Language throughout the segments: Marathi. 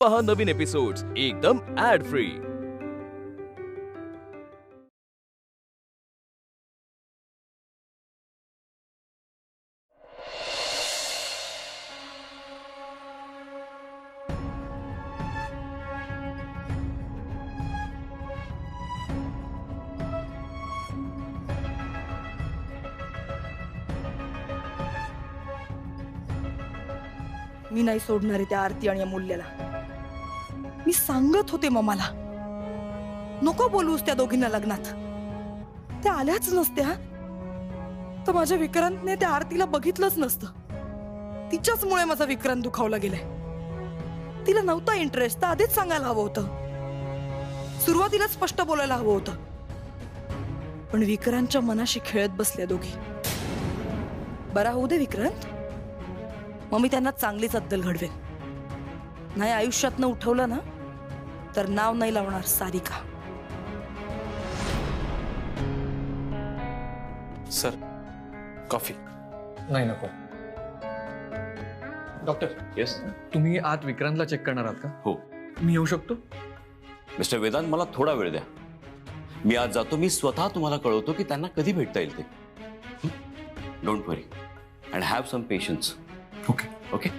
पहा नवीन एपिसोड्स एकदम ऍड फ्री। मी नाही सोडणार आहे त्या आरती आणि अमूल्याला। मी सांगत होते मम्माला नको बोलूस त्या दोघींना लग्नात। त्या आल्याच नसत्या तर माझ्या विक्रांतने त्या आरतीला बघितलंच नसतं। तिच्याचमुळे माझा विक्रांत दुखावला गेलाय। तिला नव्हता इंटरेस्ट तर आधीच सांगायला हवं होतं। सुरुवातीला स्पष्ट बोलायला हवं होतं। पण विक्रांतच्या मनाशी खेळत बसल्या दोघी। बरा होऊ दे विक्रांत, मग मी त्यांना चांगलीच अद्दल घडवेन। नाही आयुष्यातनं उठवलं ना तर नाव नाही लावणार सारिका। सर कॉफी नाही नको। डॉक्टर येस तुम्ही आत विक्रांतला चेक करणार आहात का? हो मी येऊ शकतो? मिस्टर वेदांत मला थोडा वेळ द्या। मी आज जातो, मी स्वतः तुम्हाला कळवतो की त्यांना कधी भेटता येईल ते। Don't worry and have some patience. Okay okay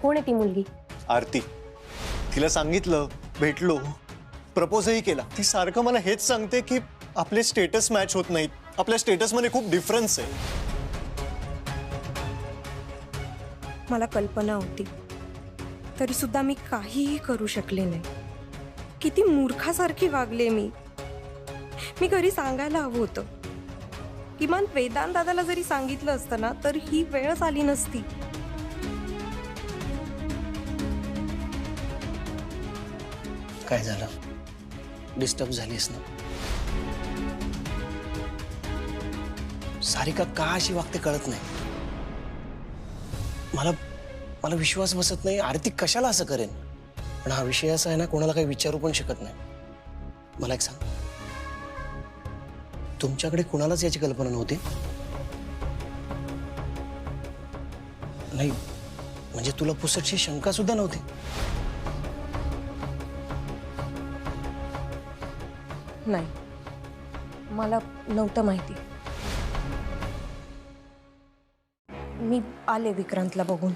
कोण आहे ती मुलगी? आरती। तिला सांगितलं, भेटलो, प्रपोजही केला। ती सारखं मला हेच सांगते की आपले स्टेटस मॅच होत नाहीत, आपल्या स्टेटस मध्ये खूप डिफरन्स आहे। मला कल्पना होती, तरी सुद्धा मी काहीही करू शकले नाही। किती मूर्खासारखी वागले मी। मी घरी सांगायला हवं होतं। किमान वेदांत दादाला जरी सांगितलं असतं ना तर ही वेळच आली नसती। काय झालं? डिस्टर्ब झालीस ना? सारिका का अशी वागते कळत नाही। मला विश्वास बसत नाही। आरती कशाला असं करेन? पण हा विषय असा आहे ना, कोणाला काही विचारू पण शकत नाही। मला एक सांग, तुमच्याकडे कुणालाच याची कल्पना नव्हती? नाही म्हणजे तुला पुसटची शंका सुद्धा नव्हती? नाही, मला नव्हतं माहिती। मी आले विक्रांतला बघून।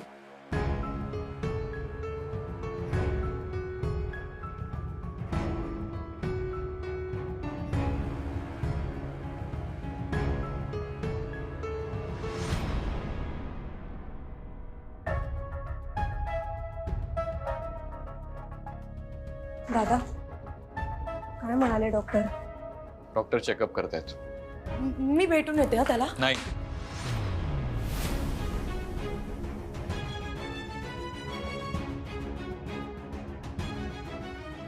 दादा काय म्हणाले डॉक्टर? डॉक्टर चेकअप करतायत। मी भेटून येते हा त्याला। नाही,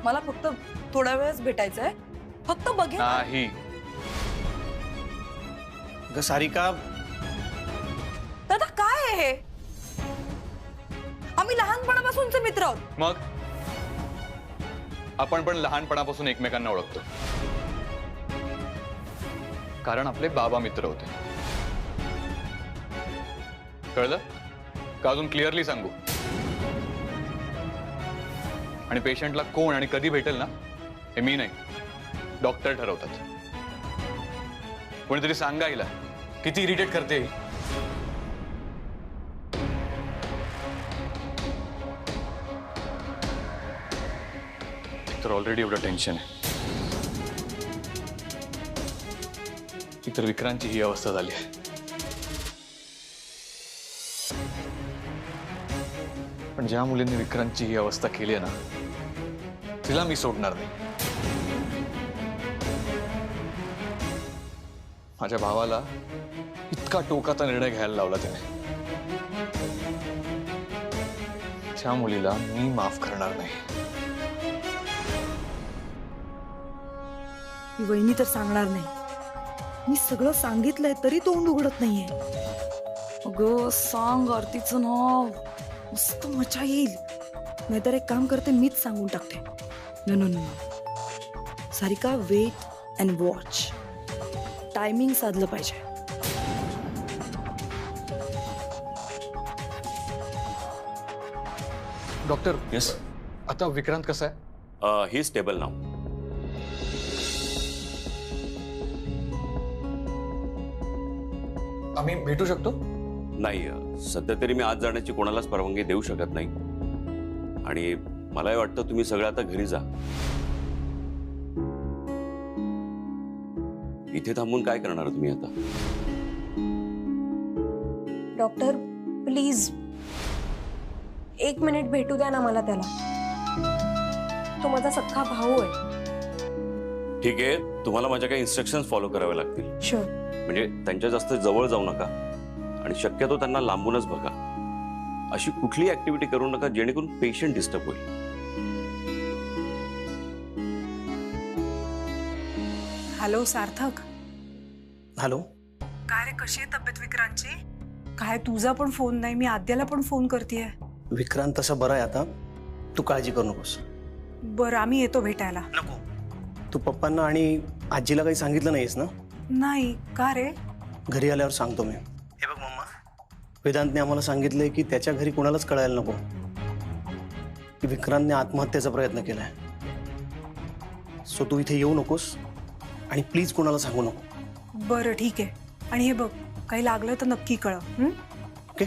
मला फक्त थोडा वेळच भेटायचंय, फक्त बघे। नाही। ग सारिका, दादा काय आहे हे? आम्ही लहानपणापासूनचे मित्र आहोत। मग आपण पण लहानपणापासून एकमेकांना ओळखतो, कारण आपले बाबा मित्र होते। कळलं का? अजून क्लिअरली सांगू? आणि पेशंटला कोण आणि कधी भेटेल ना हे मी नाही, डॉक्टर ठरवतात। कोणीतरी सांगा हिला किती इरिटेट करते। तर ऑलरेडी एवढं टेन्शन आहे, इतर विक्रांतची ही अवस्था झाली आहे. पण ज्या मुलींनी विक्रांतची ही अवस्था केली आहे ना, तिला मी सोडणार नाही. माझ्या भावाला इतका टोकाचा निर्णय घ्यायला लावला त्याने. त्या मुलीला मी माफ करणार नाही. ही वहिनी तर सांगणार नाही. मी सगळं सांगितलंय तरी तोंड उघडत नाहीये. अगं सांग आरतीचं नाव, मस्त मजा येईल. नाहीतर एक काम करते, मीच सांगून टाकते. No no no Sarika, wait and watch. Timing साधलं पाहिजे. Doctor, yes. आता विक्रांत कसा आहे? He stable now. आम्ही भेटू शकतो? नाही, सध्या तरी मी आज जाण्याची कोणालाच परवानगी देऊ शकत नाही. आणि मलाही वाटतं तुम्ही सगळं आता घरी जा. इथे थांबून काय करणार तुम्ही आता? डॉक्टर प्लीज 1 मिनिट भेटू द्या ना मला त्याला. तो माझा सख्खा भाऊ आहे. ठीक आहे, तुम्हाला माझ्या काही इन्स्ट्रक्शन्स फॉलो करावे लागतील. शुअर. म्हणजे त्यांच्या जास्त जवळ जाऊ नका आणि शक्यतो त्यांना लांबूनच बघा. अशी कुठली ऍक्टिव्हिटी करू नका जेणेकरून पेशंट डिस्टर्ब होईल. हॅलो सार्थक. हॅलो. काय रे, कशी आहे तब्येत विक्रांतची? काय तुझा पण फोन नाही, मी आद्याला पण फोन करतेय. विक्रांत तसा बरा आहे आता, तू काळजी करू नकोस. बरं, आम्ही येतो भेटायला. नको. तू पप्पांना आणि आजीला काही सांगितलं नाहीस ना? नाही. का रे? घरी आल्यावर सांगतो मी. हे बघ मम्मा, वेदांतने आम्हाला सांगितलंय की त्याच्या घरी कोणालाच कळायला नको की विक्रांतने आत्महत्येचा प्रयत्न केलाय. सो तू इथे येऊ नकोस आणि प्लीज कोणाला सांगू नको. बरं ठीक आहे. आणि हे बघ, काही लागलं तर नक्की कळव. Okay,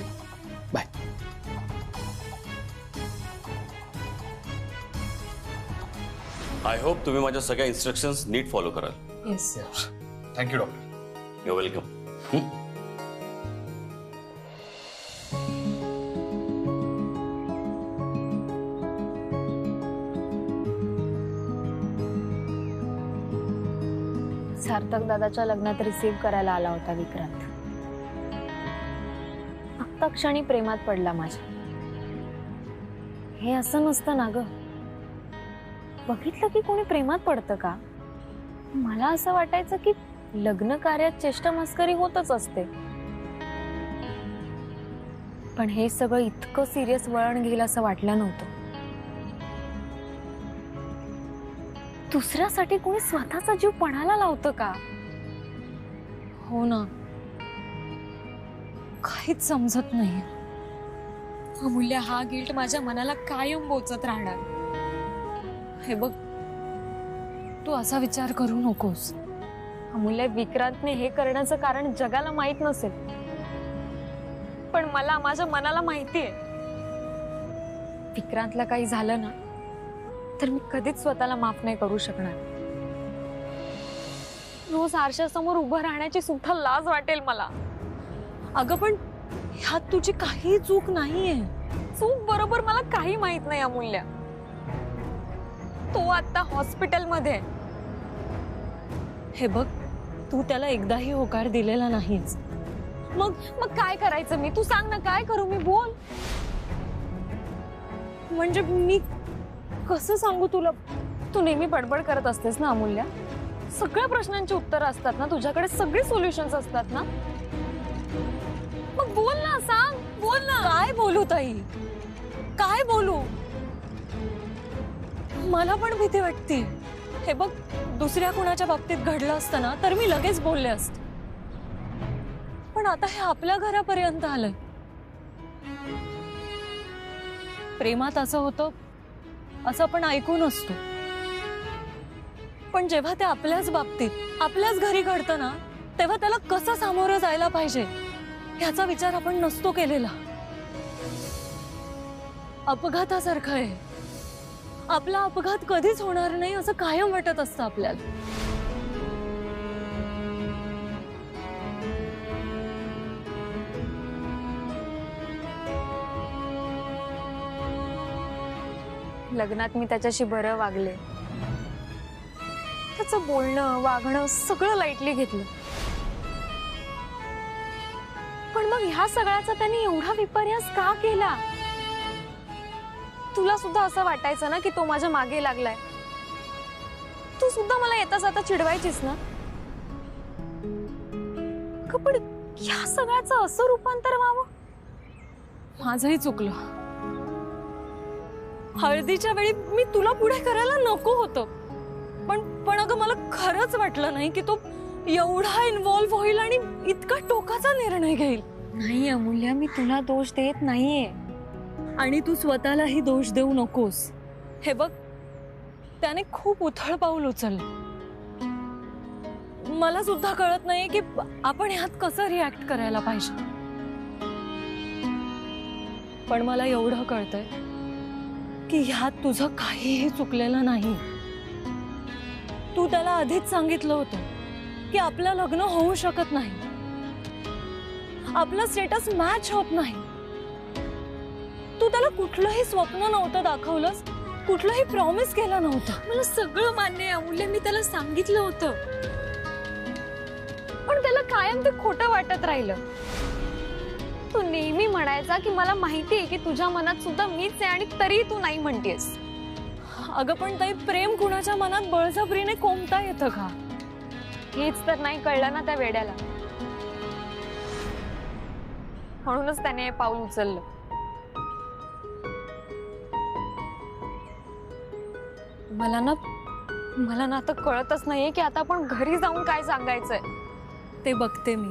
bye. आय होप तुम्ही माझ्या सगळ्या इन्स्ट्रक्शन्स नीट फॉलो कराल. Yes. Thank you doctor. You welcome. Sarthak दादाच्या लग्नात रिसीव्ह करायला आला होता विक्रांत. फक्त क्षणी प्रेमात पडला माझ्या. हे असं नसतं ना ग. बघितलं की कोणी प्रेमात पडतं का? मला असं वाटायचं की लग्न कार्यात चेष्टा मस्करी होतच असते. पण हे सगळं इतकं सिरियस वळण घेईल असं वाटलं नव्हतं. दुसऱ्यासाठी कोणी स्वतःचा जीव पणाला लावतं का? हो ना, काहीच समजत नाही. अमूल्य, हा गिल्ट माझ्या मनाला कायम बोचत राहणार. हे बघ, तू असा विचार करू नकोस. अमूल्य, विक्रांतने हे करण्याचं कारण जगाला माहित नसेल, पण मला माझ्या मनाला माहितीये. विक्रांतला काही झालं ना तर मी कधीच स्वतःला माफ नाही करू शकणार. रोज आरशासमोर उभं राहण्याची सुद्धा लाज वाटेल मला. अगं पण ह्यात तुझी काही चूक नाहीये. चूक बरोबर मला काही माहित नाही अमूल्य. तो आता हॉस्पिटलमध्ये. हे बघ, तू त्याला एकदाही होकार दिलेला नाहीस. मग काय करायचं मी? तू सांग ना, काय करू मी? बोल. म्हणजे मी कसं सांगू तुला? तू नेहमी बडबड करत असतेस ना अमूल्य. सगळ्या प्रश्नांची उत्तरं असतात ना तुझ्याकडे, सगळे सोल्युशन्स असतात ना. मग बोल ना, सांग, बोल ना. काय बोलू ताई, काय बोलू? मला पण भीती वाटते. हे बघ, दुसऱ्या कुणाच्या बाबतीत घडलं असतं ना तर मी लगेच बोलले असते. पण आता हे आपल्या घरापर्यंत आलंय. प्रेमात असं होतं असं आपण ऐकून असतो, पण जेव्हा ते आपल्याच बाबतीत, आपल्याच घरी घडतं ना, तेव्हा त्याला कसं सामोरं जायला पाहिजे ह्याचा विचार आपण नसतो केलेला. अपघातासारखं आहे. आपला अपघात कधीच होणार नाही असं कायम वाटत असतं आपल्याला. लग्नात मी त्याच्याशी बरं वागले, त्याचं बोलणं वागणं सगळं लाईटली घेतलं. पण मग ह्या सगळ्याचा त्याने एवढा विपर्यास का केला? तुला सुद्धा असं वाटायचं ना की तो माझ्या मागे लागलाय? तू सुद्धा मला येता जाता चिडवायचीस ना? पण ह्या सगळ्याचं असं रूपांतर व्हावं, माझंही चुकलं. हळदीच्या वेळी मी तुला पुढे करायला नको होतं, पण अगं मला खरंच वाटलं नाही की तो एवढा इन्व्हॉल्व होईल आणि इतका टोकाचा निर्णय घेईल. नाही अमूल्य, मी तुला दोष देत नाहीये आणि तू स्वतःलाही दोष देऊ नकोस. हे बघ, त्याने खूप उथळ पाऊल उचललं. मला सुद्धा कळत नाहीये की आपण ह्यात कसं रिॲक्ट करायला पाहिजे. पण मला एवढं कळतंय की ह्यात तुझं काहीही चुकलेलं नाही. तू त्याला आधीच सांगितलं होतं की आपलं लग्न होऊ शकत नाही, आपलं स्टेटस मॅच होत नाही. तू त्याला कुठलंही स्वप्न नव्हतं दाखवलंस, कुठलंही प्रॉमिस केलं नव्हतं. मला सगळं मान्य आहे अमूल्य, मी त्याला सांगितलं होतं, पण त्याला कायम ते खोटं वाटत राहिलं. तू नेहमी म्हणायचा की मला माहिती आहे की तुझ्या मनात सुद्धा मीच आहे आणि तरी तू नाही म्हणतेस. अगं पण ताई, प्रेम कुणाच्या मनात बळजबरीने कोंबता येतं का? हेच तर नाही कळलं ना त्या वेड्याला. म्हणूनच त्याने हे पाऊल उचललं. मला ना आता कळतच नाहीये की आता आपण घरी जाऊन काय सांगायचंय. ते बघते मी.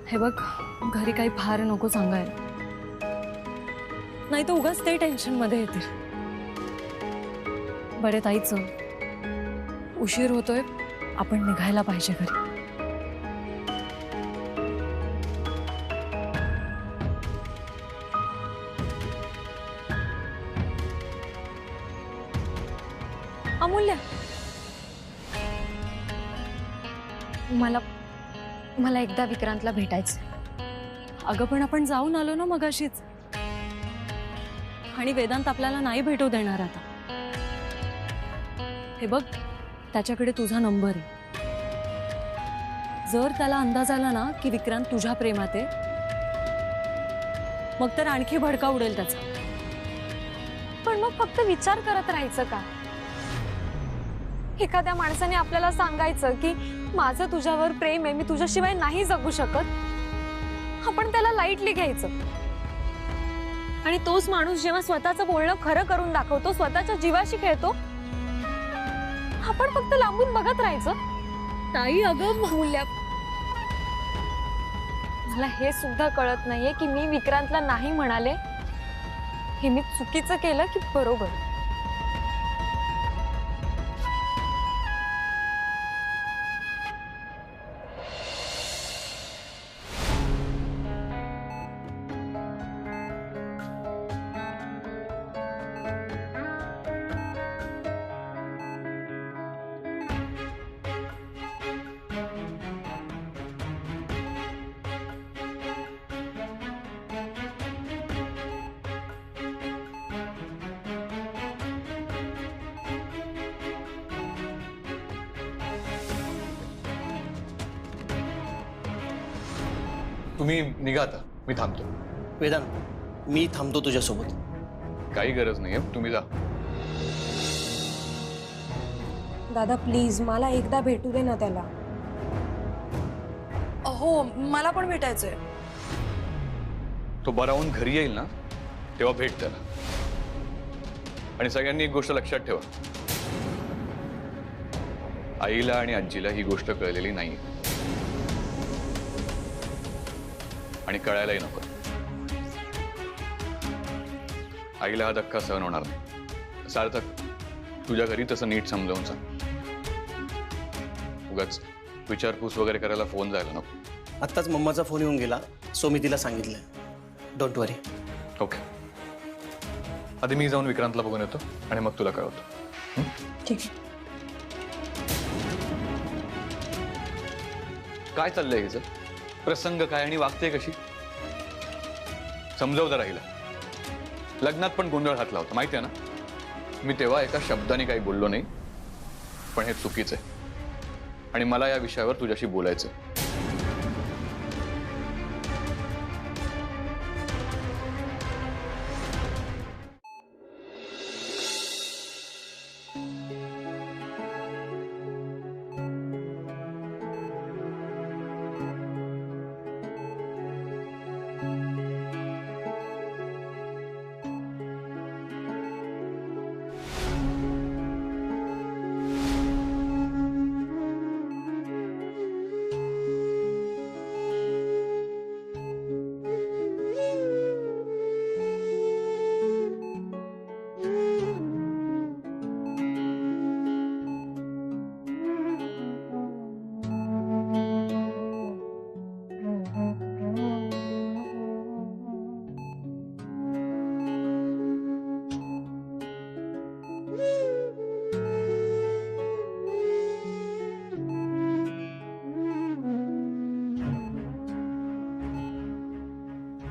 हे बघ, घरी काही फार नको सांगायला, नाही तर उगाच ते टेन्शन मध्ये येतील. बरे ताईच, उशीर होतोय, आपण निघायला पाहिजे घरी. अमूल्य, मला एकदा विक्रांतला भेटायचं. अगं पण आपण जाऊन आलो ना मगाशीच, आणि वेदांत आपल्याला नाही भेटू देणार आता. हे बघ, त्याच्याकडे तुझा नंबर आहे. जर त्याला अंदाज आला ना की विक्रांत तुझ्या प्रेमात आहे, मग तर आणखी भडका उडेल त्याचा. पण मग फक्त विचार करत राहायचं का? एखाद्या माणसाने आपल्याला सांगायचं की माझं तुझ्यावर प्रेम आहे, मी तुझ्याशिवाय नाही जगू शकत, आपण त्याला लाईटली घ्यायचं. आणि तोच माणूस जेव्हा स्वतःचं बोलणं खरं करून दाखवतो, स्वतःच्या जीवाशी खेळतो, आपण फक्त लांबून बघत राहायचं. ताई अगं अमूल्य, मला हे सुद्धा कळत नाहीये की मी विक्रांतला नाही म्हणाले, हे मी चुकीचं केलं की बरोबर. तुम्ही निघा आता, मी थांबतो. वेदांत, मी थांबतो तुझ्यासोबत. काही गरज नाहीये, तुम्ही जा. दादा प्लीज, मला एकदा भेटू दे ना त्याला. हो, मला पण भेटायचंय. तो बरा होऊन घरी येईल ना, तेव्हा भेट त्याला. आणि सगळ्यांनी एक गोष्ट लक्षात ठेवा, आईला आणि आजीला ही गोष्ट कळलेली नाही आणि कळायलाही नको. आईला हा धक्का सहन होणार नाही. सार्थक, तुझ्या घरी तसं नीट समजावून सांग. उगाच विचारपूस वगैरे करायला फोन जायला नको. आत्ताच मम्माचा फोन येऊन गेला, सो मी तिला सांगितलंय. Don't worry. ओके. आधी मी जाऊन विक्रांतला बघून येतो आणि मग तुला कळवतो. ठीक आहे. काय चाललंय हिचं? प्रसंग काय आणि वागते कशी? समजवता राहिला. लग्नात पण गोंधळ घातला होता माहिती आहे ना. मी तेव्हा एका शब्दाने काही बोललो नाही, पण हे चुकीचं आहे आणि मला या विषयावर तुझ्याशी बोलायचं.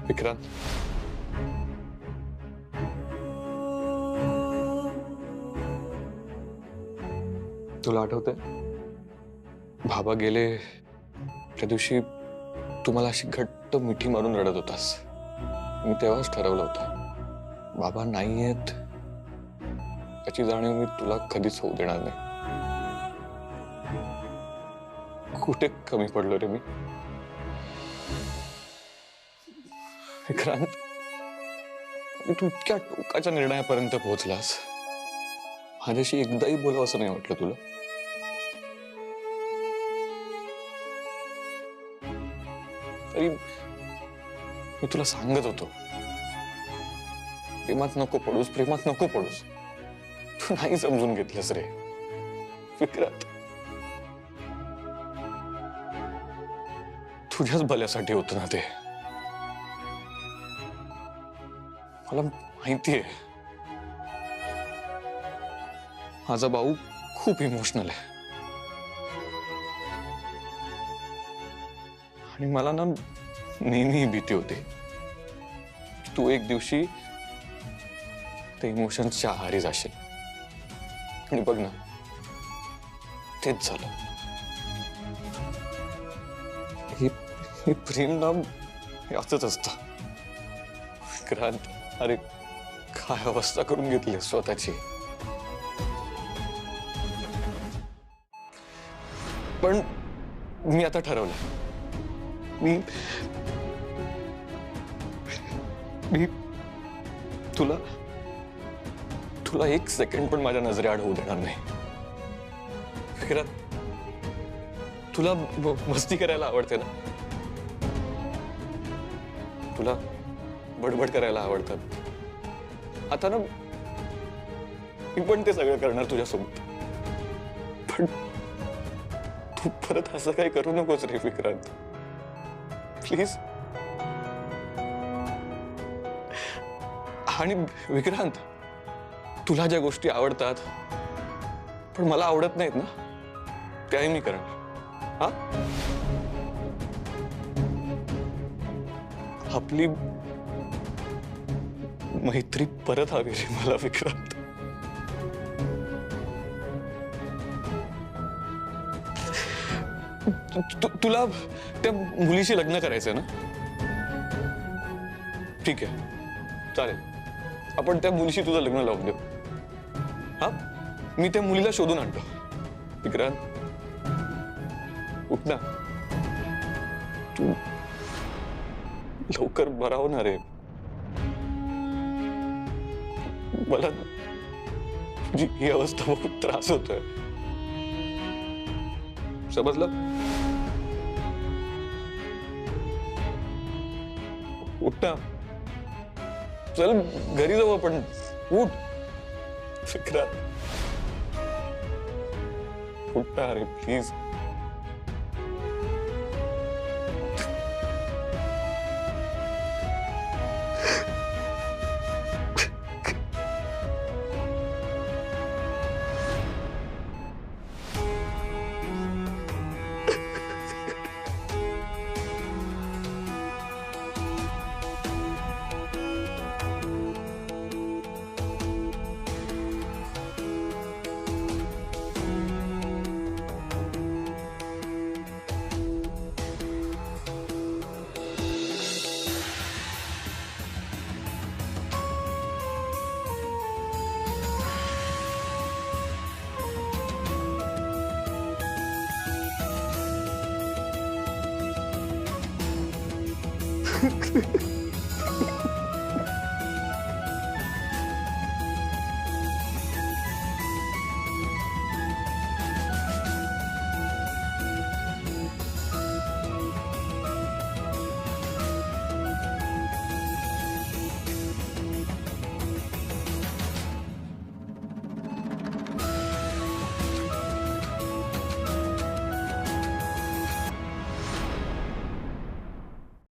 विक्रांत, तुला आठवतंय बाबा गेले त्या दिवशी तू मला अशी घट्ट मिठी मारून रडत होतास. मी तेव्हाच ठरवलं होतं बाबा नाहीयेत त्याची जाणीव मी तुला कधीच होऊ देणार नाही. कुठे कमी पडलो रे मी? विक्रांत, तू इतक्या टोकाच्या निर्णयापर्यंत पोहोचलास. माझ्याशी एकदाही बोलावं असं नाही वाटलं तुला? तरी मी तुला सांगत होतो प्रेमात नको पडूस, प्रेमात नको पडूस. तू नाही समजून घेतलंस रे विक्रांत. तुझ्याच भल्यासाठी होतं ना ते. मला माहितीये माझा भाऊ खूप इमोशनल आहे आणि मला ना नेहमी भीती होते तू एक दिवशी ते इमोशन्सच्या आहारी जाशील. आणि बघ ना तेच झालं. हे प्रेम ना हे असंच असतं विक्रांत. अरे काय अवस्था करून घेतली स्वतःची. पण मी आता ठरवलं मी तुला तुला एक सेकंड पण माझ्या नजरेआड होऊ देणार नाही. विक्रांत, तुला मस्ती करायला आवडते ना, तुला बडबड करायला आवडतात. आता ना मी पण ते सगळं करणार तुझ्यासोबत. पण तू परत असं काही करू नकोस रे विक्रांत, प्लीज. आणि विक्रांत, तुला ज्या गोष्टी आवडतात पण मला आवडत नाहीत ना, त्याही मी करणार. हा, आपली मैत्री परत हवी रे मला विक्रांत. तुला त्या मुलीशी लग्न करायचंय ना? ठीक आहे, चालेल. आपण त्या मुलीशी तुझं लग्न लावून देऊ. हा, मी त्या मुलीला शोधून आणतो. विक्रांत, उठ ना. तू लवकर बरा होणार आहे. मला तुझी ही अवस्था बहुत त्रास होतोय, समजलं? उठ ना, चल घरी जाऊ आपण. उठ विक्रांत, उठ ना रे प्लीज. आहे